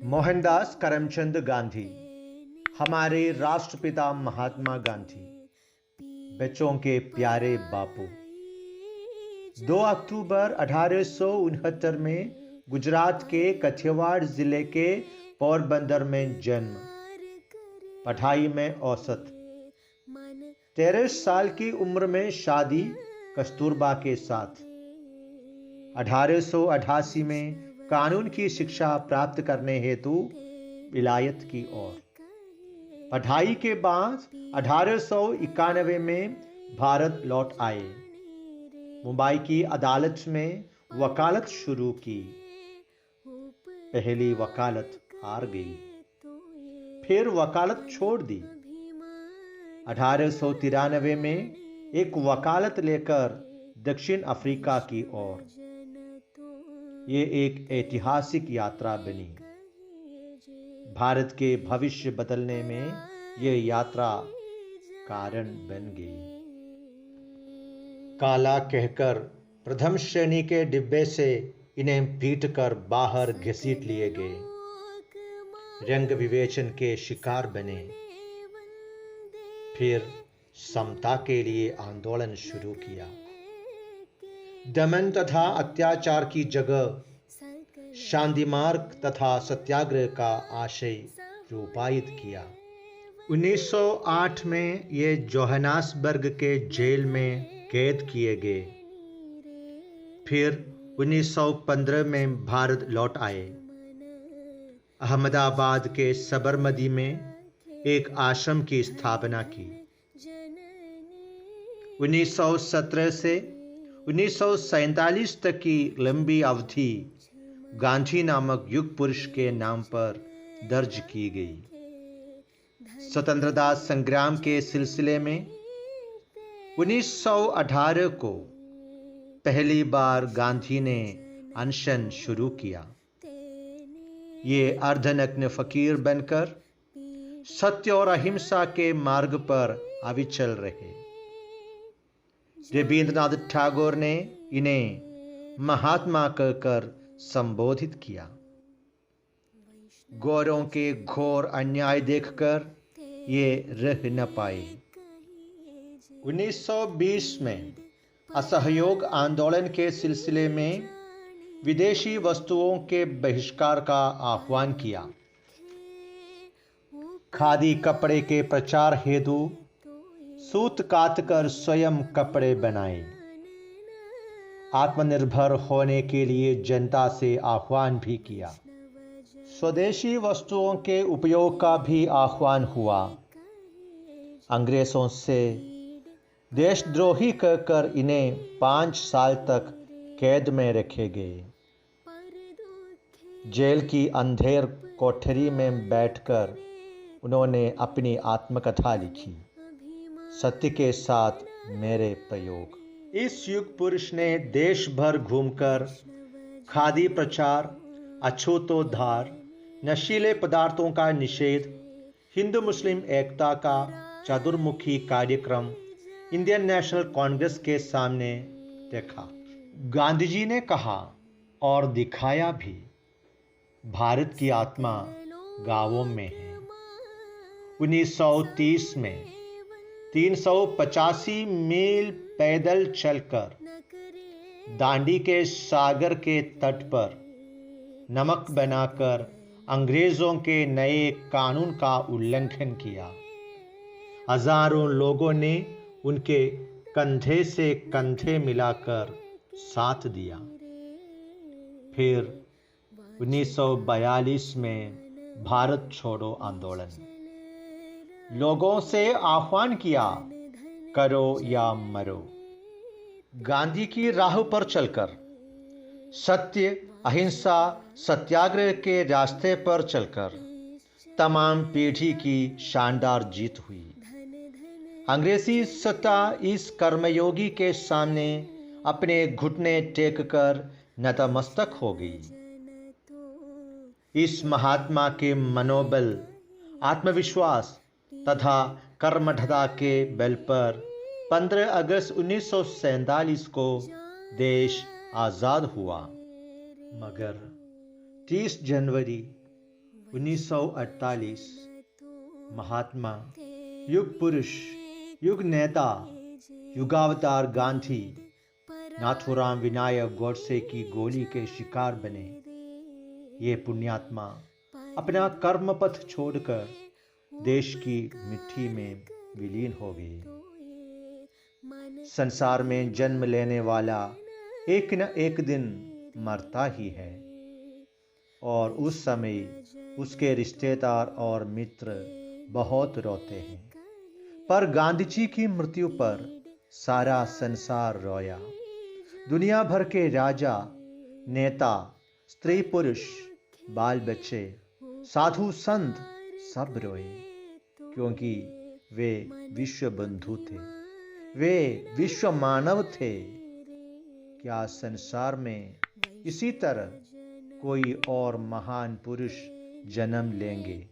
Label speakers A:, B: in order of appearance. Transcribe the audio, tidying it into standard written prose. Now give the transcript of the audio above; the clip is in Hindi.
A: मोहनदास करमचंद गांधी, हमारे राष्ट्रपिता महात्मा गांधी, बच्चों के प्यारे बापू। 2 अक्टूबर 1869 में गुजरात के कठियावाड़ जिले के पोरबंदर में जन्म। पढ़ाई में औसत। 13 साल की उम्र में शादी कस्तूरबा के साथ। 1888 में कानून की शिक्षा प्राप्त करने हेतु विलायत की ओर। पढ़ाई के बाद 1891 में भारत लौट आए। मुंबई की अदालत में वकालत शुरू की। पहली वकालत हार गई, फिर वकालत छोड़ दी। 1893 में एक वकालत लेकर दक्षिण अफ्रीका की ओर। ये एक ऐतिहासिक यात्रा बनी। भारत के भविष्य बदलने में ये यात्रा कारण बन गई। काला कहकर प्रथम श्रेणी के डिब्बे से इन्हें पीटकर बाहर घसीट लिए गए। रंग विवेचन के शिकार बने। फिर समता के लिए आंदोलन शुरू किया। दमन तथा अत्याचार की जगह शांति मार्ग तथा सत्याग्रह का आशय रूपायित किया। 1908 में ये जोहान्सबर्ग के जेल में कैद किए गए। फिर 1915 में भारत लौट आए। अहमदाबाद के सबरमती में एक आश्रम की स्थापना की। 1917 से 1947 तक की लंबी अवधि गांधी नामक युग पुरुष के नाम पर दर्ज की गई। स्वतंत्रता संग्राम के सिलसिले में 1918 को पहली बार गांधी ने अनशन शुरू किया। ये अर्धनग्न फकीर बनकर सत्य और अहिंसा के मार्ग पर अविचल रहे। रविंद्रनाथ टैगोर ने इन्हें महात्मा कहकर संबोधित किया। गोरों के घोर अन्याय देखकर ये रह न पाए। 1920 में असहयोग आंदोलन के सिलसिले में विदेशी वस्तुओं के बहिष्कार का आह्वान किया। खादी कपड़े के प्रचार हेतु सूत काटकर स्वयं कपड़े बनाए। आत्मनिर्भर होने के लिए जनता से आह्वान भी किया। स्वदेशी वस्तुओं के उपयोग का भी आह्वान हुआ। अंग्रेजों से देशद्रोही कहकर इन्हें 5 साल तक कैद में रखे गए। जेल की अंधेर कोठरी में बैठकर उन्होंने अपनी आत्मकथा लिखी, सत्य के साथ मेरे प्रयोग। इस युग पुरुष ने देश भर घूमकर खादी प्रचार, अछूतोद्धार, नशीले पदार्थों का निषेध, हिंदू मुस्लिम एकता का चतुर्मुखी कार्यक्रम इंडियन नेशनल कांग्रेस के सामने रखा। गांधी जी ने कहा और दिखाया भी, भारत की आत्मा गांवों में है। 1930 में 385 मील पैदल चलकर दांडी के सागर के तट पर नमक बनाकर अंग्रेजों के नए कानून का उल्लंघन किया। हजारों लोगों ने उनके कंधे से कंधे मिलाकर साथ दिया। फिर 1942 में भारत छोड़ो आंदोलन। लोगों से आह्वान किया, करो या मरो। गांधी की राह पर चलकर, सत्य, अहिंसा, सत्याग्रह के रास्ते पर चलकर तमाम पीढ़ी की शानदार जीत हुई। अंग्रेजी सत्ता इस कर्मयोगी के सामने अपने घुटने टेक कर नतमस्तक हो गई। इस महात्मा के मनोबल, आत्मविश्वास तथा कर्मठता के बल पर 15 अगस्त 1947 को देश आज़ाद हुआ। मगर 30 जनवरी 1948 महात्मा, युग पुरुष, युग नेता, युगावतार गांधी नाथुराम विनायक गोडसे की गोली के शिकार बने। ये पुण्यात्मा अपना कर्म पथ छोड़कर देश की मिट्टी में विलीन हो गए। संसार में जन्म लेने वाला एक न एक दिन मरता ही है, और उस समय उसके रिश्तेदार और मित्र बहुत रोते हैं। पर गांधी जी की मृत्यु पर सारा संसार रोया। दुनिया भर के राजा, नेता, स्त्री पुरुष, बाल बच्चे, साधु संत सब रोए, क्योंकि वे विश्व बंधु थे, वे विश्व मानव थे। क्या संसार में इसी तरह कोई और महान पुरुष जन्म लेंगे?